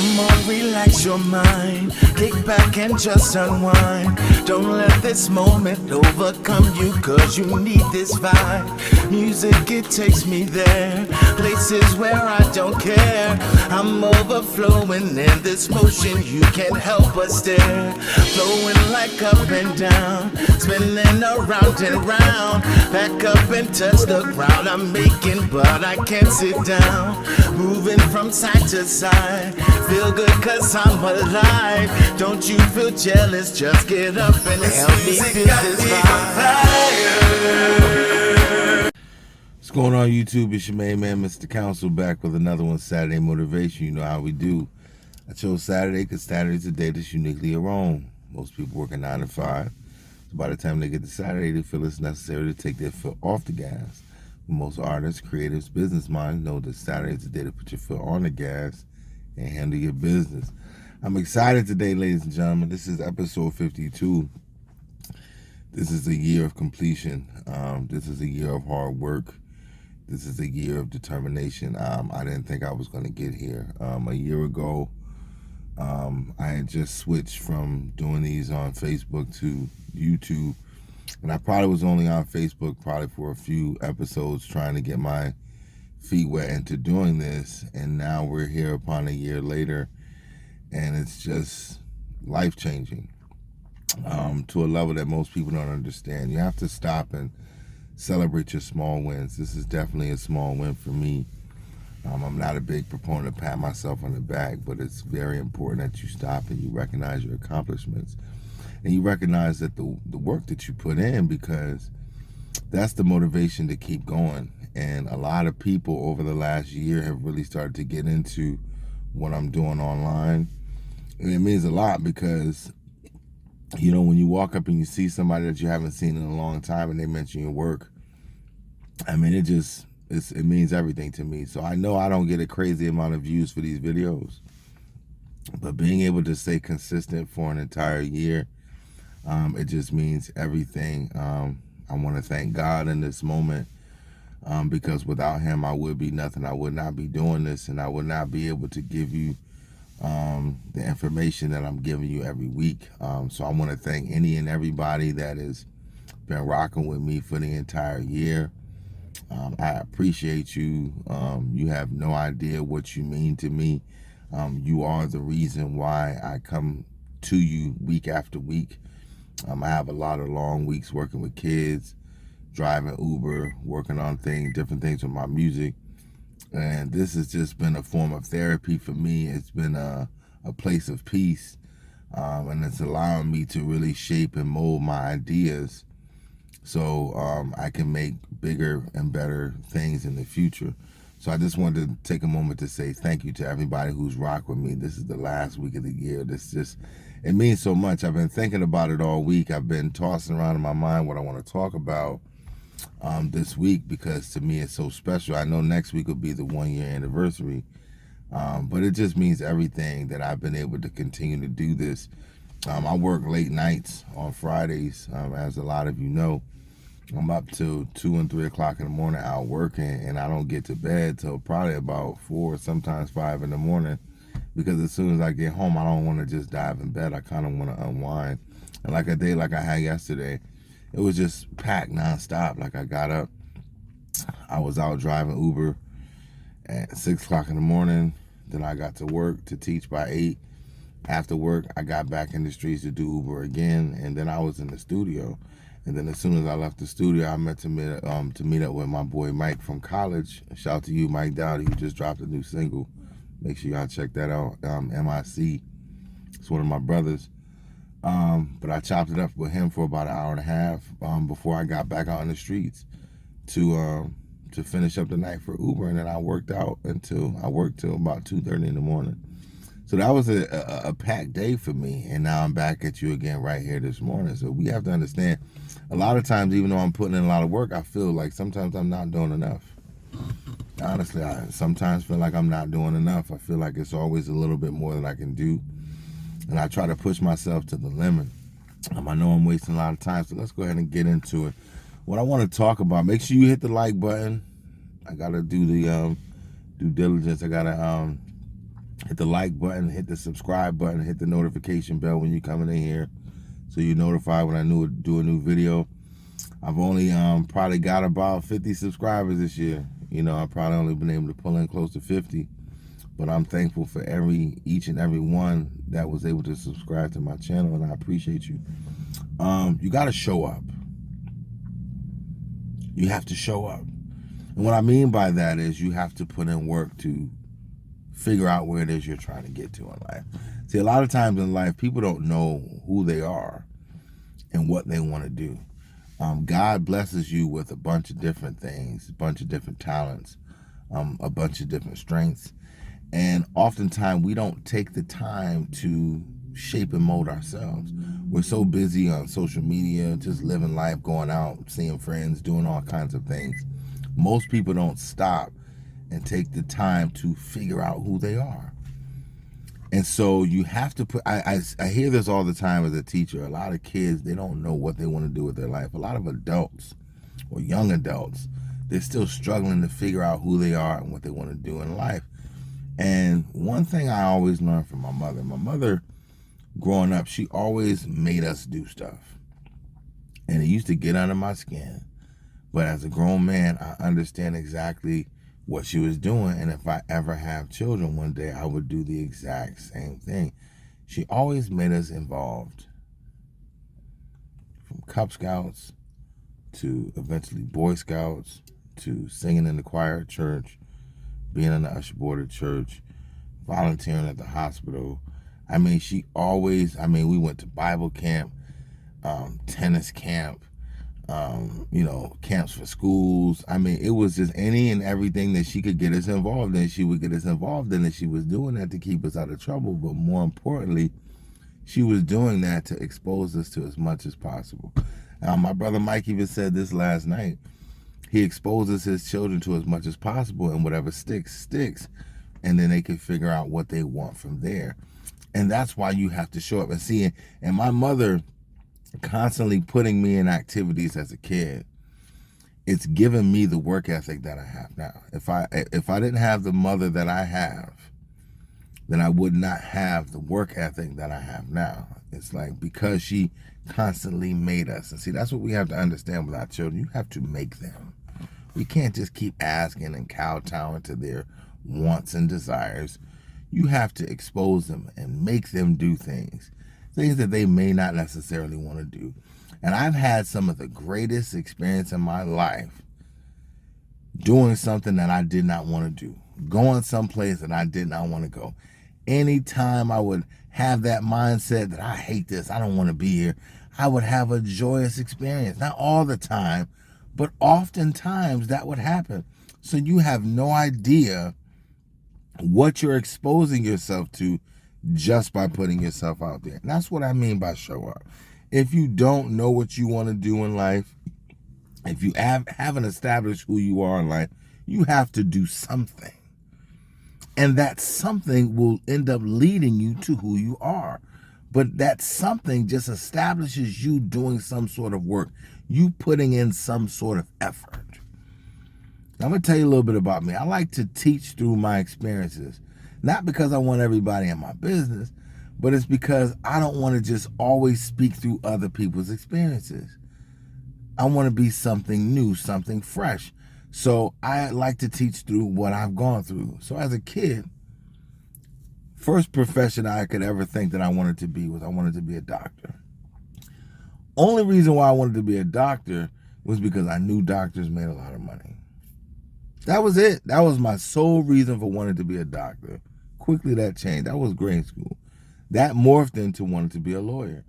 Come on, relax your mind. Kick back and just unwind. Don't let this moment overcome you, cause you need this vibe. Music, it takes me there, places where I don't care. I'm overflowing in this motion, you can't help but stare. Flowing like up and down, spinning around and round. Back up and touch the ground I'm making, but I can't sit down. Moving from side to side, feel good cause I'm alive. Don't you feel jealous, just get up and help me feel this vibe. What's going on YouTube? It's your main man, Mr. Council, back with another one, Saturday Motivation. You know how we do. I chose Saturday because Saturday's a day that's uniquely your own. Most people work a 9 to 5. So by the time they get to Saturday, they feel it's necessary to take their foot off the gas. Most artists, creatives, business minds know that Saturday is the day to put your foot on the gas and handle your business. I'm excited today, ladies and gentlemen. This is episode 52. This is a year of completion. This is a year of hard work. This is a year of determination. I didn't think I was going to get here. A year ago, I had just switched from doing these on Facebook to YouTube. And I probably was only on Facebook probably for a few episodes trying to get my feet wet into doing this. And now we're here upon a year later, and it's just life-changing to a level that most people don't understand. You have to stop and celebrate your small wins. This is definitely a small win for me. I'm not a big proponent of pat myself on the back, but it's very important that you stop and you recognize your accomplishments. And you recognize that the work that you put in, because that's the motivation to keep going. And a lot of people over the last year have really started to get into what I'm doing online. And it means a lot because, you know, when you walk up and you see somebody that you haven't seen in a long time and they mention your work, I mean, it means everything to me. So I know I don't get a crazy amount of views for these videos, but being able to stay consistent for an entire year, it just means everything. I want to thank God in this moment, because without him, I would be nothing. I would not be doing this, and I would not be able to give you the information that I'm giving you every week. So I want to thank any and everybody that has been rocking with me for the entire year. I appreciate you. You have no idea what you mean to me. You are the reason why I come to you week after week. I have a lot of long weeks working with kids, driving Uber, working on different things with my music. And this has just been a form of therapy for me. It's been a place of peace. And it's allowing me to really shape and mold my ideas so I can make bigger and better things in the future. So I just wanted to take a moment to say thank you to everybody who's rocked with me. This is the last week of the year. It means so much. I've been thinking about it all week. I've been tossing around in my mind what I want to talk about this week, because to me it's so special. I know next week will be the 1-year anniversary, but it just means everything that I've been able to continue to do this. I work late nights on Fridays, as a lot of you know. I'm up till 2 and 3 o'clock in the morning out working, and I don't get to bed till probably about 4, sometimes 5 in the morning, because as soon as I get home, I don't want to just dive in bed. I kind of want to unwind. And like a day like I had yesterday, it was just packed nonstop. Like I got up, I was out driving Uber at 6 o'clock in the morning. Then I got to work to teach by 8. After work, I got back in the streets to do Uber again, and then I was in the studio. And then as soon as I left the studio, I meant to meet up with my boy Mike from college. Shout out to you, Mike Dowdy, who just dropped a new single. Make sure y'all check that out. MIC. It's one of my brothers. But I chopped it up with him for about an hour and a half before I got back out in the streets to finish up the night for Uber. And then I worked till about 2:30 in the morning. So that was a packed day for me. And now I'm back at you again right here this morning. So we have to understand, a lot of times, even though I'm putting in a lot of work, I feel like sometimes I'm not doing enough. Honestly, I sometimes feel like I'm not doing enough. I feel like it's always a little bit more that I can do. And I try to push myself to the limit. I know I'm wasting a lot of time, so let's go ahead and get into it. What I want to talk about, make sure you hit the like button. I got to do the due diligence. I got to Hit the like button, hit the subscribe button, hit the notification bell when you're coming in here, so you're notified when I do a new video. I've only probably got about 50 subscribers this year. You know, I've probably only been able to pull in close to 50, but I'm thankful for each and every one that was able to subscribe to my channel, and I appreciate you. You got to show up. You have to show up. And what I mean by that is you have to put in work to figure out where it is you're trying to get to in life. See, a lot of times in life, people don't know who they are and what they want to do. God blesses you with a bunch of different things, a bunch of different talents, a bunch of different strengths. And oftentimes we don't take the time to shape and mold ourselves. We're so busy on social media, just living life, going out, seeing friends, doing all kinds of things. Most people don't stop and take the time to figure out who they are. And so you have to put, I hear this all the time as a teacher. A lot of kids, they don't know what they want to do with their life. A lot of adults or young adults, they're still struggling to figure out who they are and what they want to do in life. And one thing I always learned from my mother growing up, she always made us do stuff. And it used to get under my skin. But as a grown man, I understand exactly what she was doing. And if I ever have children one day, I would do the exact same thing. She always made us involved. From Cub Scouts to eventually Boy Scouts to singing in the choir at church, being on the usher board at church, volunteering at the hospital. I mean, we went to Bible camp, tennis camp, camps for schools. I mean, it was just any and everything that she could get us involved in, she would get us involved in, and she was doing that to keep us out of trouble. But more importantly, she was doing that to expose us to as much as possible. My brother Mike even said this last night. He exposes his children to as much as possible, and whatever sticks, and then they can figure out what they want from there. And that's why you have to show up and see it. And my mother constantly putting me in activities as a kid, it's given me the work ethic that I have now. If I didn't have the mother that I have, then I would not have the work ethic that I have now. It's like because she constantly made us. And see, that's what we have to understand with our children. You have to make them. We can't just keep asking and kowtowing to their wants and desires. You have to expose them and make them do things that they may not necessarily want to do. And I've had some of the greatest experience in my life doing something that I did not want to do, going someplace that I did not want to go. Anytime I would have that mindset that I hate this, I don't want to be here, I would have a joyous experience. Not all the time, but oftentimes that would happen. So you have no idea what you're exposing yourself to just by putting yourself out there. And that's what I mean by show up. If you don't know what you want to do in life, if you haven't established who you are in life, you have to do something. And that something will end up leading you to who you are. But that something just establishes you doing some sort of work, you putting in some sort of effort. I'm going to tell you a little bit about me. I like to teach through my experiences. Not because I want everybody in my business, but it's because I don't want to just always speak through other people's experiences. I want to be something new, something fresh. So I like to teach through what I've gone through. So as a kid, first profession I could ever think that I wanted to be was I wanted to be a doctor. Only reason why I wanted to be a doctor was because I knew doctors made a lot of money. That was it. That was my sole reason for wanting to be a doctor. Quickly that changed. That was grade school. That morphed into wanting to be a lawyer.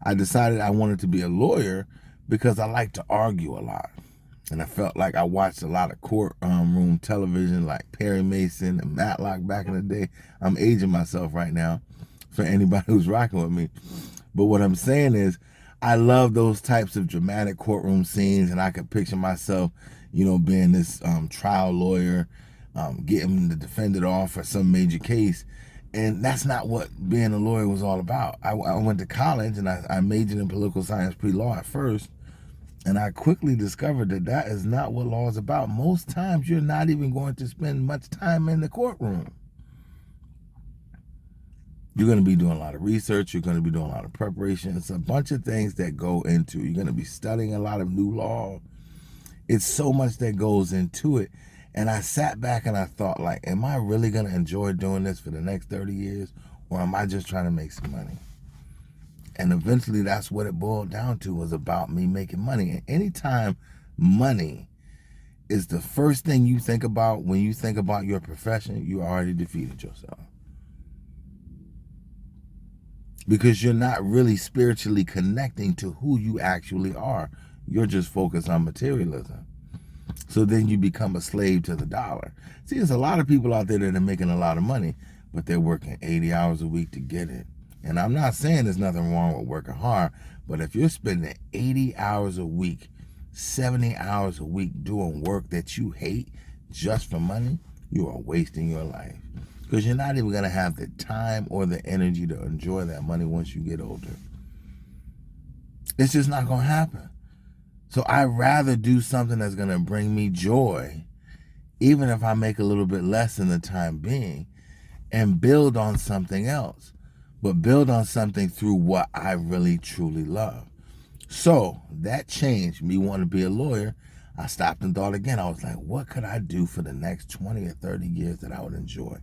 I decided I wanted to be a lawyer because I like to argue a lot. And I felt like I watched a lot of courtroom television like Perry Mason and Matlock back in the day. I'm aging myself right now for anybody who's rocking with me. But what I'm saying is I love those types of dramatic courtroom scenes, and I could picture myself, being this trial lawyer, getting the defendant off for some major case. And that's not what being a lawyer was all about. I went to college and I majored in political science pre-law at first. And I quickly discovered that is not what law is about. Most times you're not even going to spend much time in the courtroom. You're going to be doing a lot of research. You're going to be doing a lot of preparation. It's a bunch of things that go into. You're going to be studying a lot of new law. It's so much that goes into it. And I sat back and I thought, like, am I really going to enjoy doing this for the next 30 years? Or am I just trying to make some money? And eventually that's what it boiled down to, was about me making money. And anytime money is the first thing you think about when you think about your profession, you already defeated yourself. Because you're not really spiritually connecting to who you actually are. You're just focused on materialism. So then you become a slave to the dollar. See, there's a lot of people out there that are making a lot of money, but they're working 80 hours a week to get it. And I'm not saying there's nothing wrong with working hard, but if you're spending 80 hours a week, 70 hours a week doing work that you hate just for money, you are wasting your life. Because you're not even going to have the time or the energy to enjoy that money once you get older. It's just not going to happen. So I'd rather do something that's going to bring me joy, even if I make a little bit less in the time being, and build on something else. But build on something through what I really, truly love. So that changed me wanting to be a lawyer. I stopped and thought again. I was like, what could I do for the next 20 or 30 years that I would enjoy?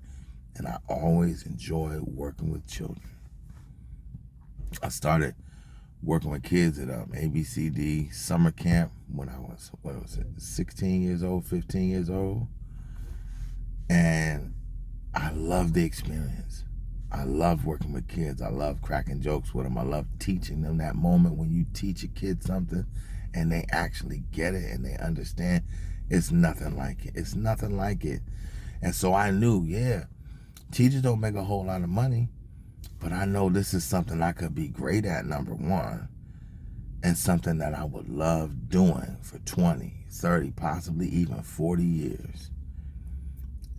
And I always enjoy working with children. I started working with kids at ABCD summer camp when I was, 16 years old, 15 years old. And I loved the experience. I love working with kids. I love cracking jokes with them. I love teaching them. That moment when you teach a kid something and they actually get it and they understand, it's nothing like it. It's nothing like it. And so I knew, teachers don't make a whole lot of money, but I know this is something I could be great at, number one, and something that I would love doing for 20, 30, possibly even 40 years.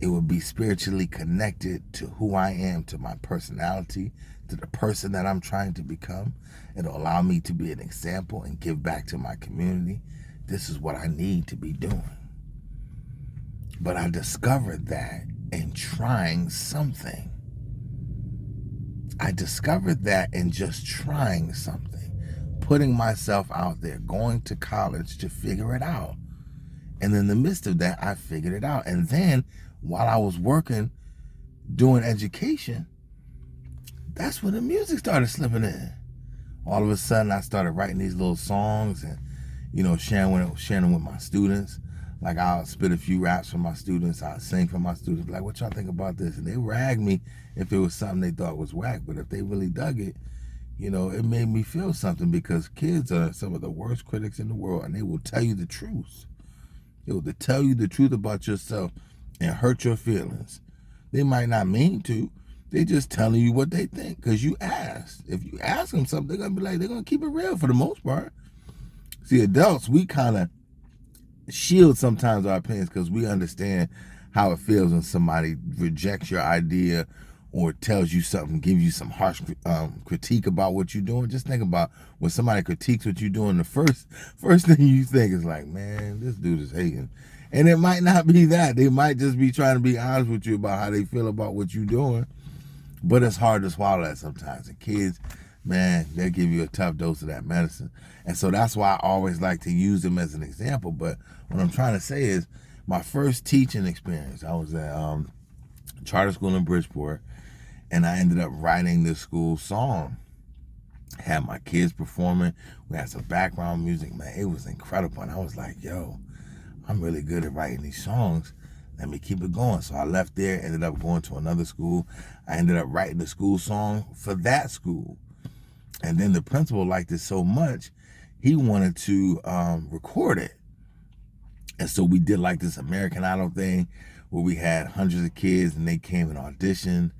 It would be spiritually connected to who I am, to my personality, to the person that I'm trying to become. It'll allow me to be an example and give back to my community. This is what I need to be doing. But I discovered that in trying something. I discovered that in just trying something, putting myself out there, going to college to figure it out. And in the midst of that, I figured it out. And then while I was working, doing education, that's when the music started slipping in. All of a sudden, I started writing these little songs and, sharing them with my students. Like, I'll spit a few raps for my students. I'll sing for my students. Like, what y'all think about this? And they rag me if it was something they thought was whack. But if they really dug it, it made me feel something, because kids are some of the worst critics in the world, and they will tell you the truth. They will tell you the truth about yourself and hurt your feelings. They might not mean to. They just telling you what they think because you asked. If you ask them something, they're going to be like, they're going to keep it real for the most part. See, adults, we kind of shield sometimes our opinions because we understand how it feels when somebody rejects your idea or tells you something, gives you some harsh critique about what you're doing. Just think about when somebody critiques what you're doing, the first thing you think is like, man, this dude is hating. And it might not be that. They might just be trying to be honest with you about how they feel about what you're doing. But it's hard to swallow that sometimes. And kids, man, they'll give you a tough dose of that medicine. And so that's why I always like to use them as an example. But what I'm trying to say is, my first teaching experience, I was at charter school in Bridgeport, and I ended up writing this school song. I had my kids performing. We had some background music. Man, it was incredible. And I was like, yo, I'm really good at writing these songs. Let me keep it going. So I left there, ended up going to another school. I ended up writing the school song for that school. And then the principal liked it so much, he wanted to record it. And so we did like this American Idol thing where we had hundreds of kids and they came and auditioned.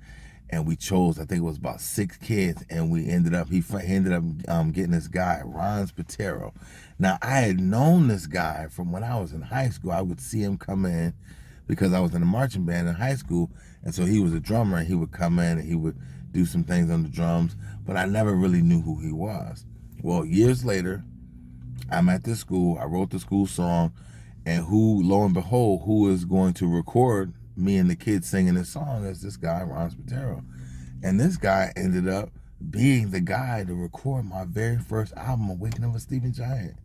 And we chose, I think it was about 6 kids, and he ended up getting this guy, Ron Spatero. Now, I had known this guy from when I was in high school. I would see him come in because I was in a marching band in high school, and so he was a drummer, and he would come in and he would do some things on the drums, but I never really knew who he was. Well, years later, I'm at this school, I wrote the school song, and lo and behold, who is going to record me and the kids singing this song is this guy, Ron Spatero. And this guy ended up being the guy to record my very first album, Awakening of a Sleeping Giant.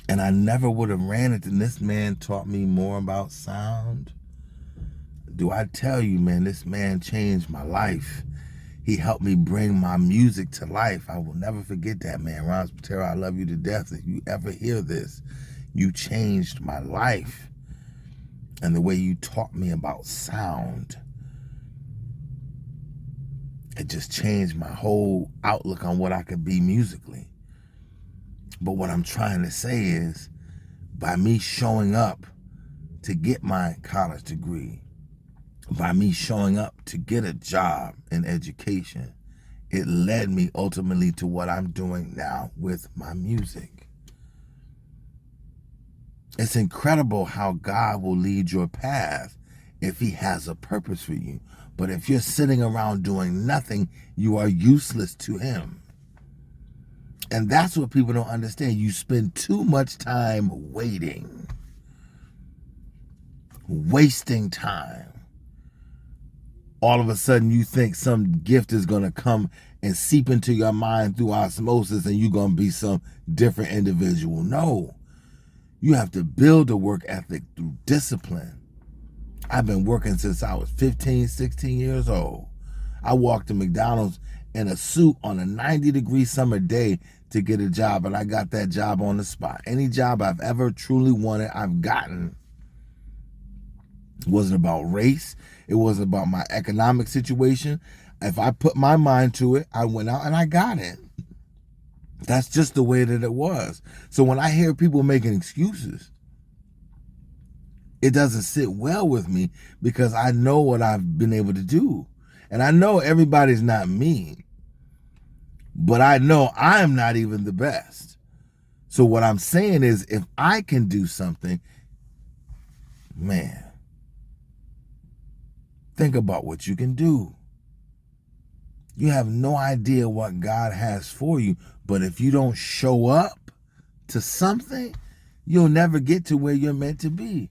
And I never would have ran it. And this man taught me more about sound. Do I tell you, man, this man changed my life. He helped me bring my music to life. I will never forget that, man. Ron Spatero, I love you to death. If you ever hear this, you changed my life. And the way you taught me about sound, it just changed my whole outlook on what I could be musically. But what I'm trying to say is, by me showing up to get my college degree, by me showing up to get a job in education, it led me ultimately to what I'm doing now with my music. It's incredible how God will lead your path if he has a purpose for you. But if you're sitting around doing nothing, you are useless to him. And that's what people don't understand. You spend too much time waiting, wasting time. All of a sudden you think some gift is going to come and seep into your mind through osmosis and you're going to be some different individual. No, you have to build a work ethic through discipline. I've been working since I was 15, 16 years old. I walked to McDonald's in a suit on a 90-degree summer day to get a job, and I got that job on the spot. Any job I've ever truly wanted, I've gotten. It wasn't about race. It wasn't about my economic situation. If I put my mind to it, I went out and I got it. That's just the way that it was. So when I hear people making excuses, it doesn't sit well with me because I know what I've been able to do. And I know everybody's not me, but I know I'm not even the best. So what I'm saying is, if I can do something, man, think about what you can do. You have no idea what God has for you, but if you don't show up to something, you'll never get to where you're meant to be.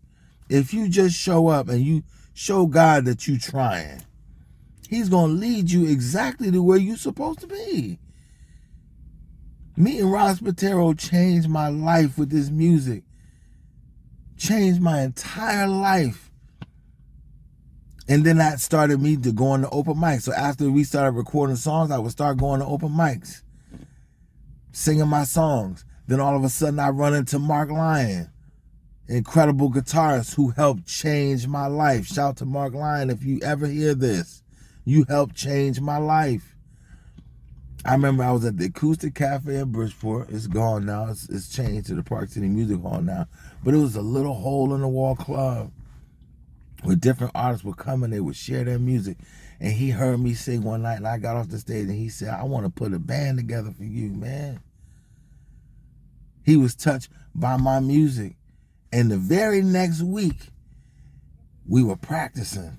If you just show up and you show God that you're trying, he's going to lead you exactly to where you're supposed to be. Meeting Ron Spatero changed my life with this music. Changed my entire life. And then that started me to go on to open mics. So after we started recording songs, I would start going to open mics, singing my songs. Then all of a sudden I run into Mark Lyon, incredible guitarist who helped change my life. Shout to Mark Lyon if you ever hear this. You helped change my life. I remember I was at the Acoustic Cafe in Bridgeport. It's gone now. It's changed to the Park City Music Hall now. But it was a little hole-in-the-wall club where different artists would come and they would share their music. And he heard me sing one night, and I got off the stage, and he said, I want to put a band together for you, man. He was touched by my music. And the very next week, we were practicing.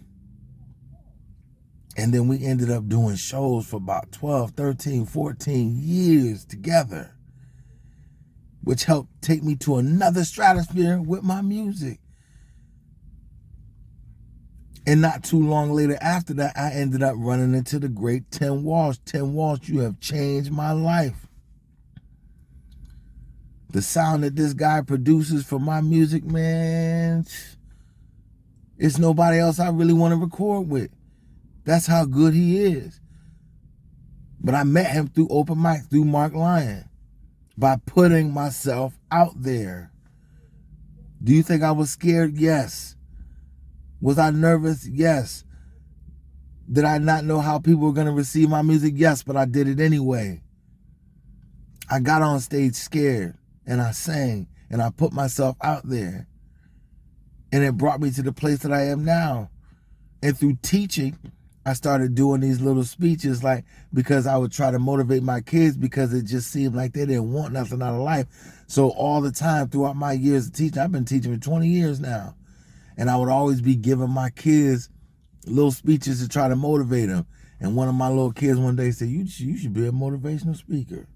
And then we ended up doing shows for about 12, 13, 14 years together, which helped take me to another stratosphere with my music. And not too long later after that, I ended up running into the great Tim Walsh. Tim Walsh, you have changed my life. The sound that this guy produces for my music, man, it's nobody else I really want to record with. That's how good he is. But I met him through open mics, through Mark Lyon, by putting myself out there. Do you think I was scared? Yes. Was I nervous? Yes. Did I not know how people were going to receive my music? Yes, but I did it anyway. I got on stage scared, and I sang, and I put myself out there. And it brought me to the place that I am now. And through teaching, I started doing these little speeches, like, because I would try to motivate my kids, because it just seemed like they didn't want nothing out of life. So all the time throughout my years of teaching, I've been teaching for 20 years now. And I would always be giving my kids little speeches to try to motivate them. And one of my little kids one day said, you should be a motivational speaker.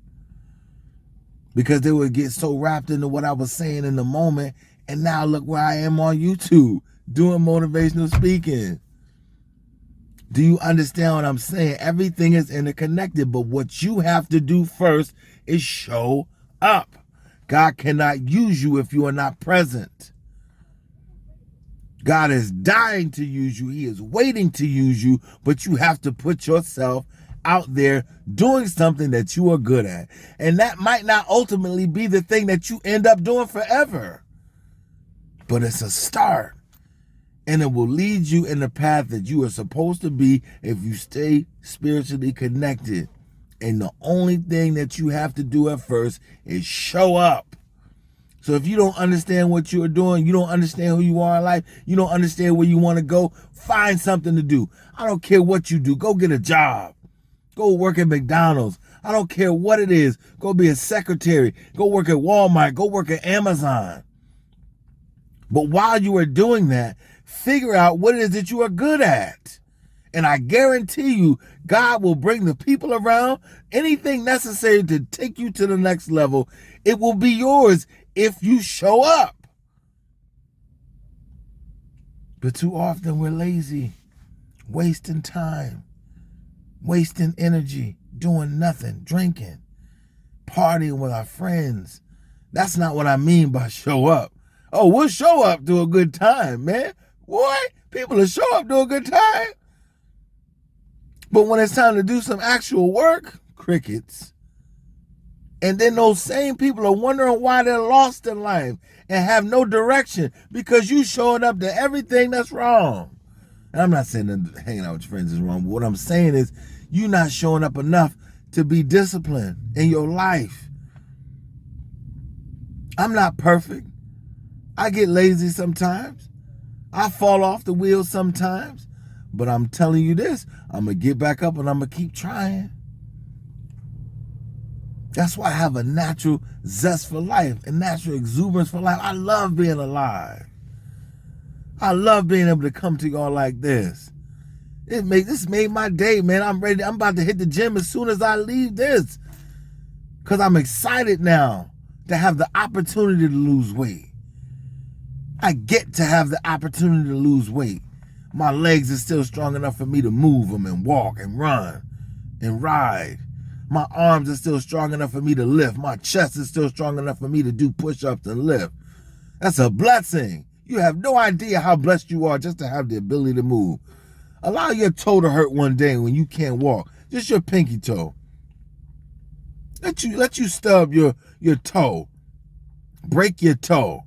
Because they would get so wrapped into what I was saying in the moment. And now look where I am on YouTube, doing motivational speaking. Do you understand what I'm saying? Everything is interconnected, but what you have to do first is show up. God cannot use you if you are not present. God is dying to use you. He is waiting to use you, but you have to put yourself out there doing something that you are good at. And that might not ultimately be the thing that you end up doing forever, but it's a start. And it will lead you in the path that you are supposed to be if you stay spiritually connected. And the only thing that you have to do at first is show up. So if you don't understand what you're doing, you don't understand who you are in life, you don't understand where you want to go, find something to do. I don't care what you do. Go get a job. Go work at McDonald's. I don't care what it is. Go be a secretary. Go work at Walmart. Go work at Amazon. But while you are doing that, figure out what it is that you are good at. And I guarantee you, God will bring the people around, anything necessary to take you to the next level. It will be yours if you show up. But too often we're lazy, wasting time, wasting energy, doing nothing, drinking, partying with our friends. That's not what I mean by show up. Oh, we'll show up to a good time, man. What? People will show up to a good time. But when it's time to do some actual work, crickets. And then those same people are wondering why they're lost in life and have no direction because you showing up to everything that's wrong. And I'm not saying that hanging out with your friends is wrong, but what I'm saying is you're not showing up enough to be disciplined in your life. I'm not perfect. I get lazy sometimes. I fall off the wheel sometimes. But I'm telling you this, I'm going to get back up and I'm going to keep trying. That's why I have a natural zest for life, a natural exuberance for life. I love being alive. I love being able to come to y'all like this. This made my day, man. I'm ready. I'm about to hit the gym as soon as I leave this. Because I'm excited now to have the opportunity to lose weight. I get to have the opportunity to lose weight. My legs are still strong enough for me to move them and walk and run and ride. My arms are still strong enough for me to lift. My chest is still strong enough for me to do push-ups and lift. That's a blessing. You have no idea how blessed you are just to have the ability to move. Allow your toe to hurt one day when you can't walk. Just your pinky toe. Let you stub your toe. Break your toe.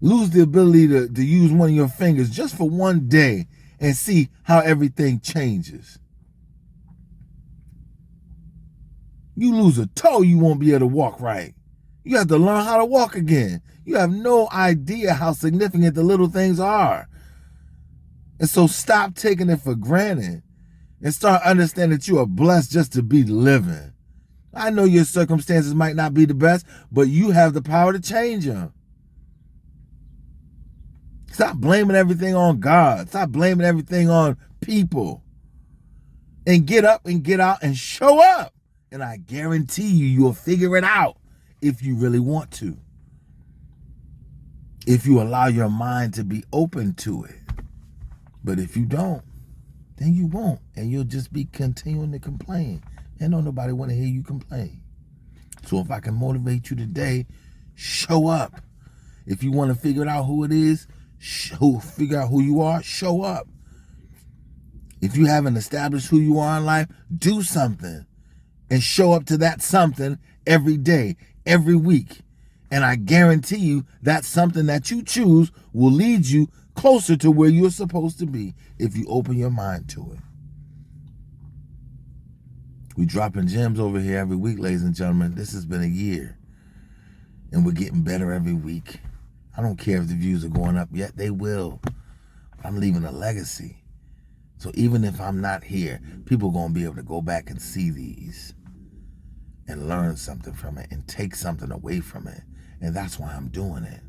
Lose the ability to use one of your fingers just for one day and see how everything changes. You lose a toe, you won't be able to walk right. You have to learn how to walk again. You have no idea how significant the little things are. And so stop taking it for granted and start understanding that you are blessed just to be living. I know your circumstances might not be the best, but you have the power to change them. Stop blaming everything on God. Stop blaming everything on people. And get up and get out and show up. And I guarantee you'll figure it out if you really want to. If you allow your mind to be open to it. But if you don't, then you won't. And you'll just be continuing to complain. And don't nobody want to hear you complain. So if I can motivate you today, show up. If you want to figure out who it is, figure out who you are, show up. If you haven't established who you are in life, do something and show up to that something every day, every week. And I guarantee you that something that you choose will lead you closer to where you're supposed to be if you open your mind to it. We dropping gems over here every week, ladies and gentlemen. This has been a year. And we're getting better every week. I don't care if the views are going up yet. They will. I'm leaving a legacy. So even if I'm not here, people are going to be able to go back and see these and learn something from it and take something away from it. And that's why I'm doing it.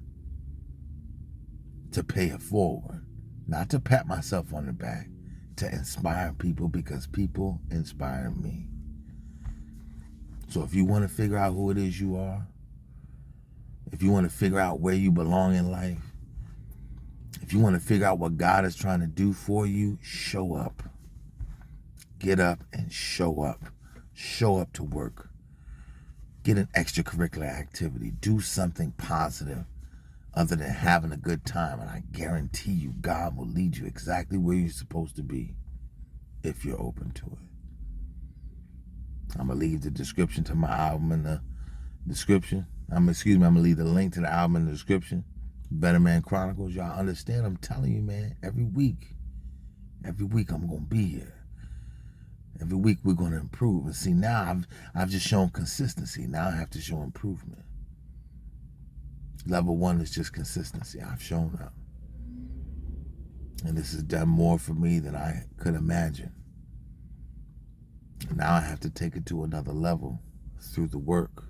To pay it forward. Not to pat myself on the back. To inspire people because people inspire me. So if you want to figure out who it is you are, if you want to figure out where you belong in life, if you want to figure out what God is trying to do for you, show up. Get up and show up. Show up to work. Get an extracurricular activity. Do something positive other than having a good time. And I guarantee you, God will lead you exactly where you're supposed to be if you're open to it. I'm going to leave the description to my album in the description. I'm going to leave the link to the album in the description. Better Man Chronicles. Y'all understand? I'm telling you, man, every week I'm going to be here. Every week we're going to improve. And see, now I've just shown consistency. Now I have to show improvement. Level 1 is just consistency. I've shown up. And this has done more for me than I could imagine. And now I have to take it to another level through the work.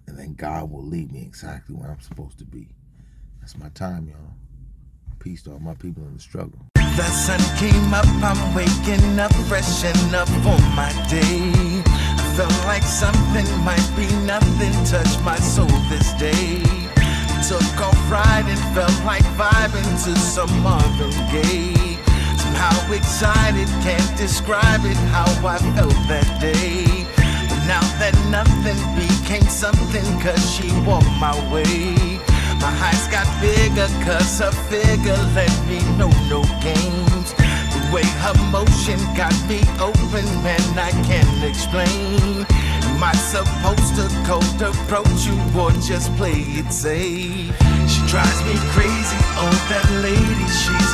And then God will lead me exactly where I'm supposed to be. That's my time, y'all. Peace to all my people in the struggle. The sun came up, I'm waking up, freshen up for my day. I felt like something might be nothing, touched my soul this day. Took off riding, felt like vibing to some Marvin Gaye. Somehow excited, can't describe it, how I felt that day. But now that nothing became something, cause she walked my way. My eyes got bigger cause her figure let me know no games. The way her motion got me open, man, I can't explain. Am I supposed to cold approach you or just play it safe? She drives me crazy, oh that lady, she's